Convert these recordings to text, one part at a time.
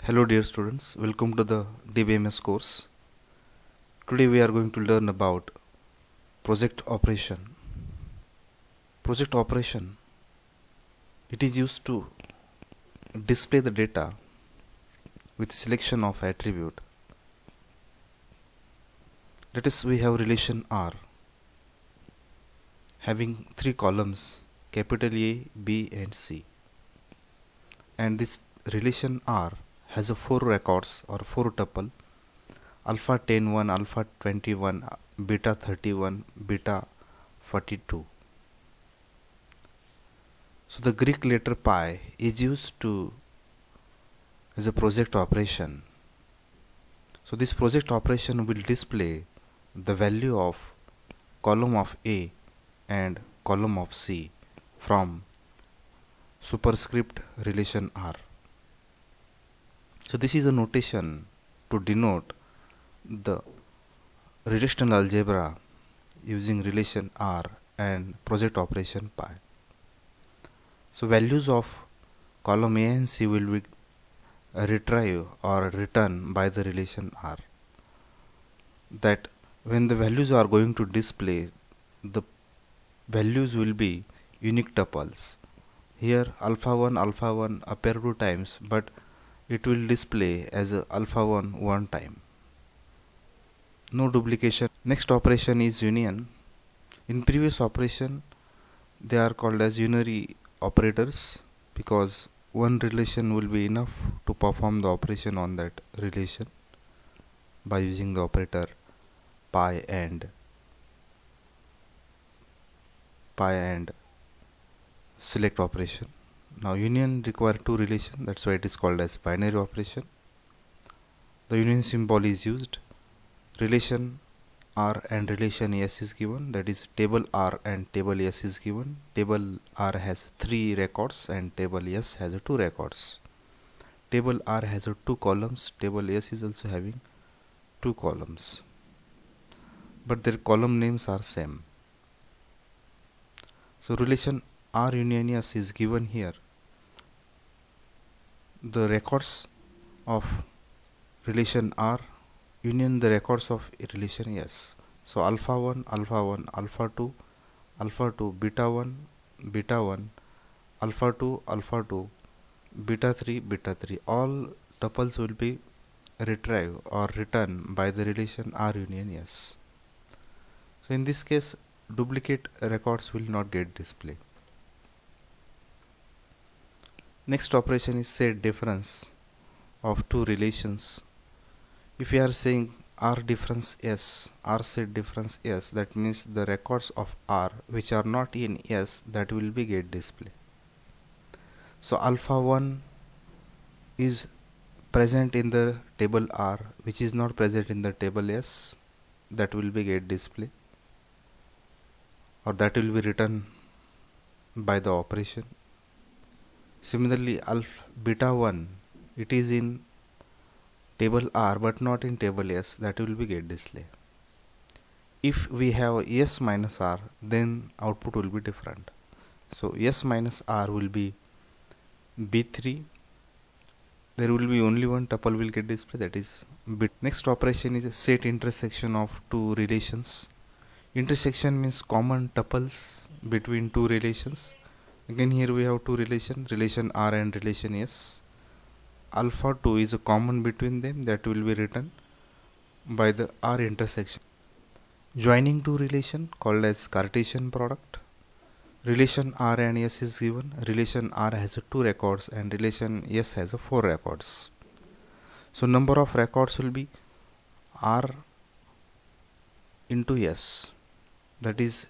Hello dear students, welcome to the DBMS course. Today we are going to learn about project operation. Project operation, it is used to display the data with selection of attribute. Let us we have relation R having three columns, capital A, B and C. And this relation R has a 4 records or 4 tuple, alpha 10 1, alpha 21, beta 31, beta 42. So the Greek letter pi is used to as a project operation. So this project operation will display the value of column of A and column of C from superscript relation R. So this is a notation to denote the relational algebra using relation R and project operation pi. So values of column A and C will be retrieved or returned by the relation R. That when the values are going to display, the values will be unique tuples. Here alpha 1 appear 2 times, but it will display as a alpha 1 time. No duplication. Next operation is union. In previous operation they are called as unary operators because one relation will be enough to perform the operation on that relation by using the operator pi and select operation. Now union require two relation, that's why it is called as binary operation. The union symbol is used. Relation R and relation S is given, that is table R and table S is given. Table R has 3 records and table S has 2 records. Table R has 2 columns, table S is also having 2 columns, but their column names are same. So relation R union S is given here. The records of relation R union the records of relation S. So alpha 1, alpha 2, beta 1, alpha 2, beta 3, all tuples will be retrieved or returned by the relation R union S. So in this case duplicate records will not get displayed. Next operation is set difference of two relations. If we are saying R difference S, R set difference S, that means the records of R which are not in S, that will be get display. So alpha 1 is present in the table R which is not present in the table S, that will be get display, or that will be written by the operation. Similarly alpha beta 1, it is in table R but not in table S, that will be get display. If we have S minus R, then output will be different. So S minus R will be B3. There will be only one tuple will get display, that is bit. Next operation is set intersection of two relations. Intersection means common tuples between two relations. Again here we have two relations, relation R and relation S. Alpha 2 is a common between them, that will be written by the R intersection. Joining two relation called as Cartesian product. Relation R and S is given. Relation R has 2 records and relation S has 4 records. So number of records will be R into S, that is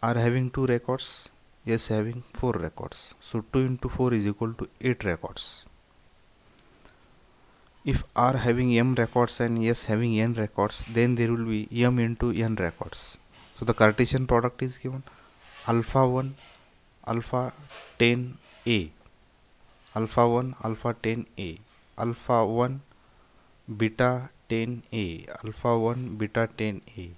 R having 2 records, S having 4 records. So 2 into 4 is equal to 8 records. If R having M records and S having N records, then there will be M into N records. So the Cartesian product is given alpha 1, alpha 10A, alpha 1, alpha 10A, alpha 1, beta 10A, alpha 1, beta 10A,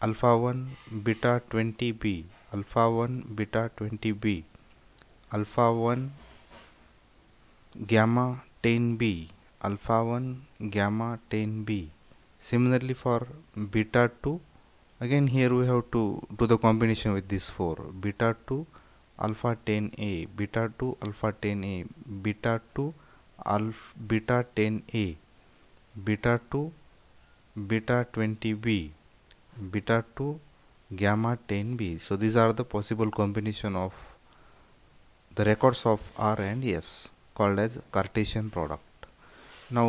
alpha 1, beta 20B, alpha 1, beta 20B, alpha 1, gamma 10b, alpha 1 gamma 10b. Similarly for beta 2, again here we have to do the combination with these 4: beta 2 alpha 10a, beta 2 alpha 10a, beta 2 beta 10a, beta 2 beta 20b, beta 2 gamma 10b. So these are the possible combination of the records of R and S, called as Cartesian product. Now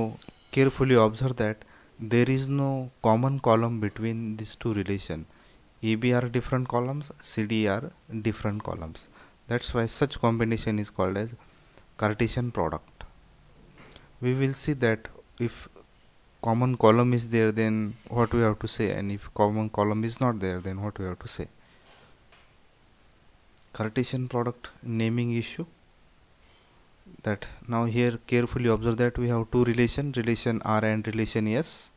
carefully observe that there is no common column between these two relations. AB are different columns, CD are different columns. That's why such combination is called as Cartesian product. We will see that if common column is there, then what we have to say, and if common column is not there, then what we have to say. Cartesian product naming issue. That now here carefully observe that we have two relation R and relation S.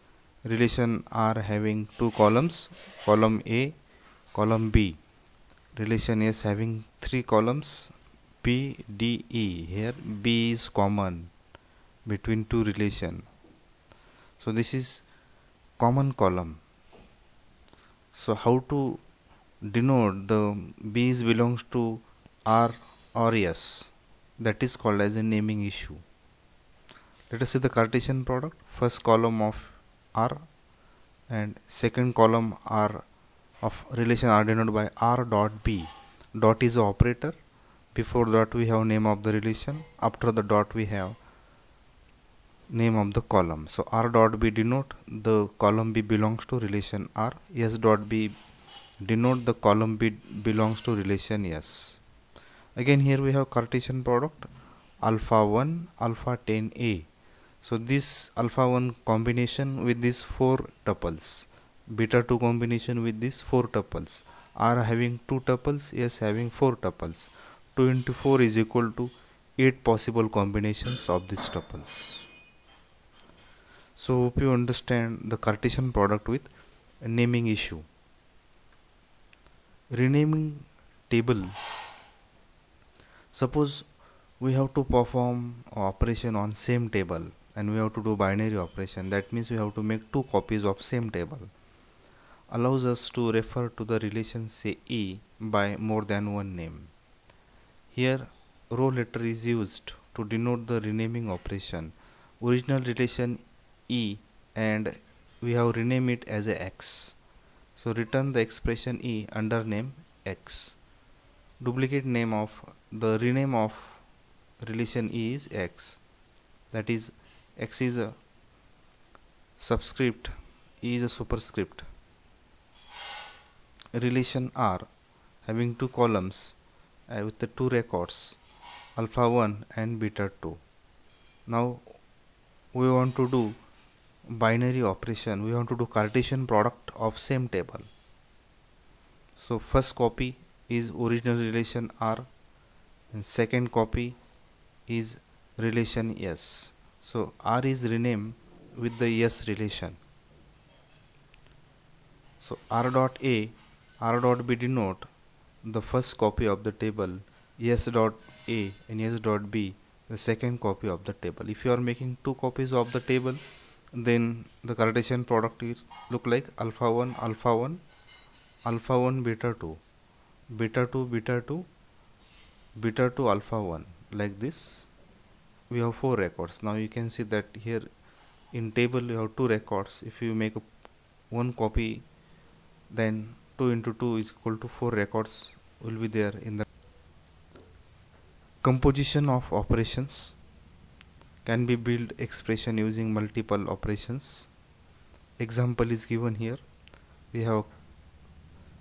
Relation R having two columns, column A, column B. Relation S having three columns, B, D, E. Here B is common between two relation. So this is common column. So how to denote the B belongs to R or S? That is called as a naming issue. Let us see the Cartesian product. First column of R and second column R of relation R denoted by R dot B. Dot is the operator. Before dot we have name of the relation. After the dot we have name of the column. So R dot B denote the column B belongs to relation R. S dot B denote the column B belongs to relation S. Again here we have Cartesian product alpha 1 alpha 10a. So this alpha 1 combination with these 4 tuples, beta 2 combination with these 4 tuples, R having 2 tuples, S having 4 tuples. 2 into 4 is equal to 8 possible combinations of these tuples. So hope you understand the Cartesian product with a naming issue. Renaming table. Suppose we have to perform operation on same table and we have to do binary operation. That means we have to make 2 copies of same table. Allows us to refer to the relation say E by more than one name. Here row letter is used to denote the renaming operation. Original relation E and we have renamed it as a X. So return the expression E under name X. Duplicate name of the rename of relation E is X. That is X is a subscript, E is a superscript. Relation R having 2 columns with the 2 records alpha 1 and beta 2. Now we want to do binary operation. We want to do Cartesian product of same table. So first copy is original relation R and second copy is relation S. So R is renamed with the S relation. So R dot A, R dot B denote the first copy of the table, S dot A and S dot B the second copy of the table. If you are making 2 copies of the table, then the Cartesian product is look like alpha 1 alpha 1 alpha 1 beta 2 beta 2 beta 2 beta 2 alpha 1. Like this we have 4 records. Now you can see that here in table you have 2 records. If you make 1 copy, then 2 into 2 is equal to 4 records will be there in the composition of operations. Can be build expression using multiple operations. Example is given here. We have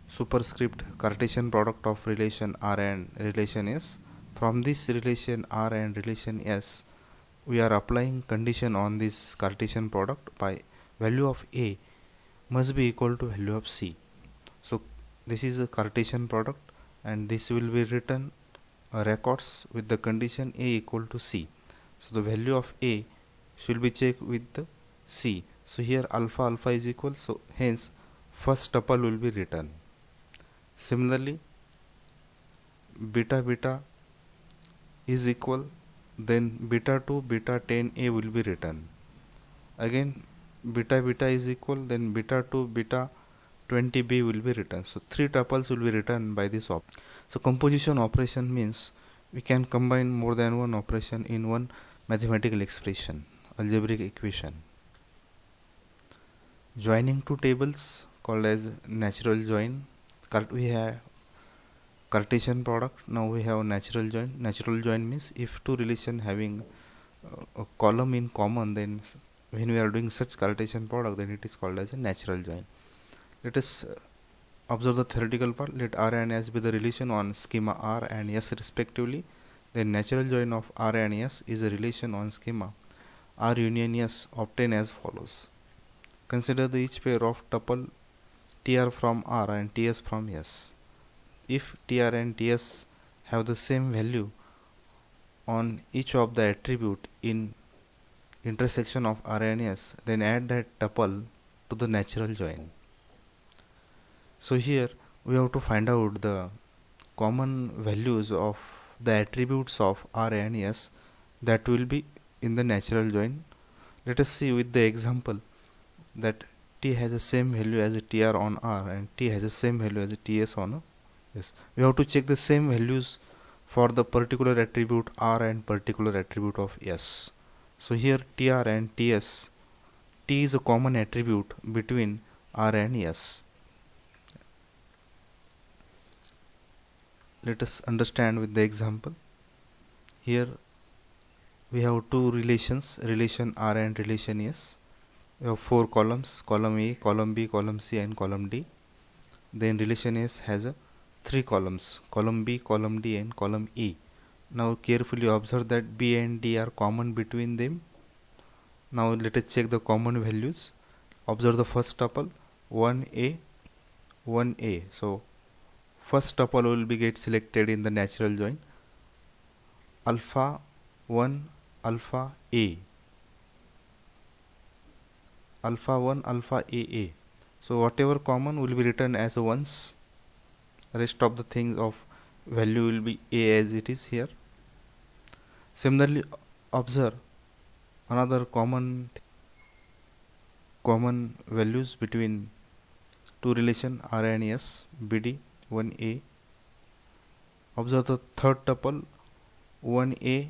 superscript Cartesian product of relation R and relation S. From this relation R and relation S, we are applying condition on this Cartesian product by value of A must be equal to value of C. So this is a Cartesian product and this will be written records with the condition A equal to C. So the value of A should be checked with the C. So here alpha alpha is equal, so hence first tuple will be written. Similarly beta beta is equal then beta 2 beta 10a will be written. Again beta beta is equal, then beta 2 beta 20b will be written. So 3 tuples will be written by this op. So composition operation means we can combine more than one operation in one mathematical expression, algebraic equation. Joining two tables called as natural join. We have Cartesian product, now we have natural join. Natural join means if two relation having a column in common, then when we are doing such Cartesian product, then it is called as a natural join. Let us observe the theoretical part. Let R and S be the relation on schema R and S respectively. Then natural join of R and S is a relation on schema R union S obtained as follows. Consider the each pair of tuple TR from R and TS from S. If TR and TS have the same value on each of the attribute in intersection of R and S, then add that tuple to the natural join. So here we have to find out the common values of the attributes of R and S that will be in the natural join. Let us see with the example that T has the same value as a TR on R and T has the same value as a TS on S. We have to check the same values for the particular attribute R and particular attribute of S. So here TR and TS, T is a common attribute between R and S. Let us understand with the example. Here we have two relations, relation R and relation S. We have 4 columns, column A, column B, column C and column D. Then relation S has 3 columns, column B, column D and column E. Now carefully observe that B and D are common between them. Now let us check the common values. Observe the first tuple 1A, 1A. So first tuple will be get selected in the natural join, alpha 1 alpha A, alpha 1 alpha AA. So whatever common will be written as a ones, rest of the things of value will be A as it is here. Similarly observe another common values between two relation R and S, BD 1A. Observe the third tuple 1A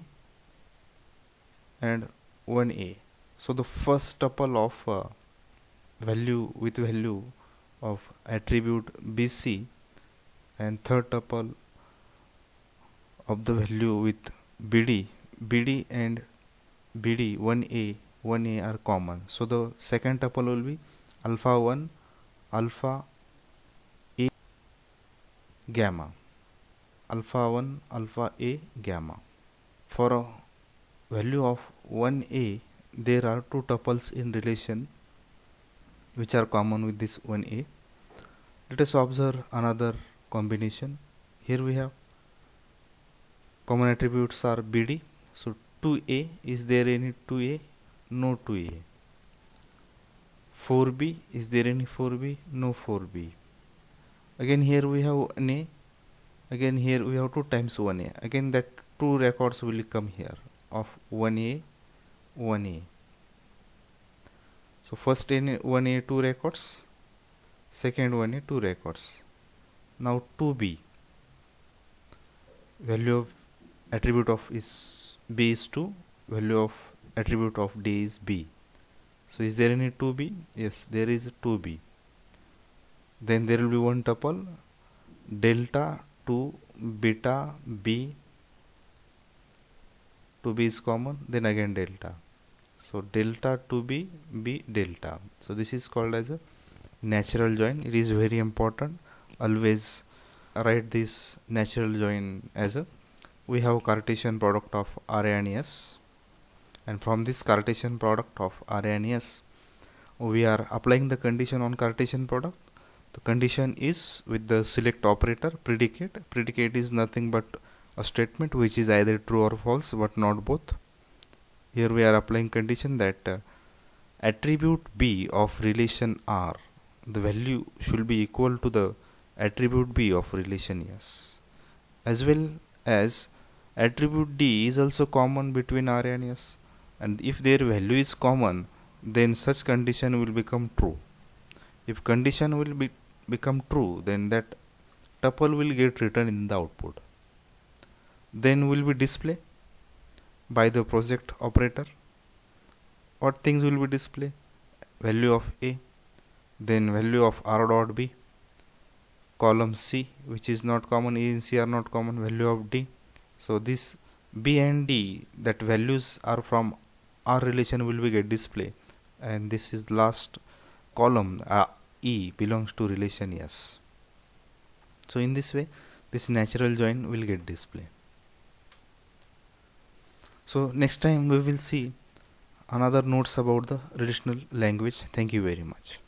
and 1A. So the first tuple of value with value of attribute BC and third tuple of the value with BD and BD 1A are common. So the second tuple will be alpha 1 alpha A gamma, alpha 1 alpha A gamma. For a value of 1A, there are two tuples in relation which are common with this 1A. Let us observe another combination. Here we have common attributes are BD. So 2A, is there any 2A? No 2A. 4B, is there any 4B? No 4B. Again here we have 1A. Again here we have 2 times 1A. Again that 2 records will come here of 1A, 1A. So first 1A 2 records, second 1A 2 records. Now 2B, value of attribute of is B is 2, value of attribute of D is B. So is there any 2B? Yes, there is 2B. Then there will be one tuple delta 2 beta B, 2B is common, then again delta. So delta 2B B delta. So this is called as a natural join. It is very important. Always write this natural join as a, we have Cartesian product of R and S, and from this Cartesian product of R and S we are applying the condition on Cartesian product. The condition is with the select operator predicate. Predicate is nothing but a statement which is either true or false but not both. Here we are applying condition that attribute B of relation R, the value should be equal to the attribute B of relation S, as well as attribute D is also common between R and S, and if their value is common, then such condition will become true. If condition will become true, then that tuple will get written in the output. Then will be display by the project operator. What things will be display? Value of A, then value of R dot B, column C, which is not common, A and C are not common, value of D. So this B and D, that values are from R relation, will be get display, and this is last column E belongs to relation S. So in this way, this natural join will get display. So next time we will see another notes about the relational language. Thank you very much.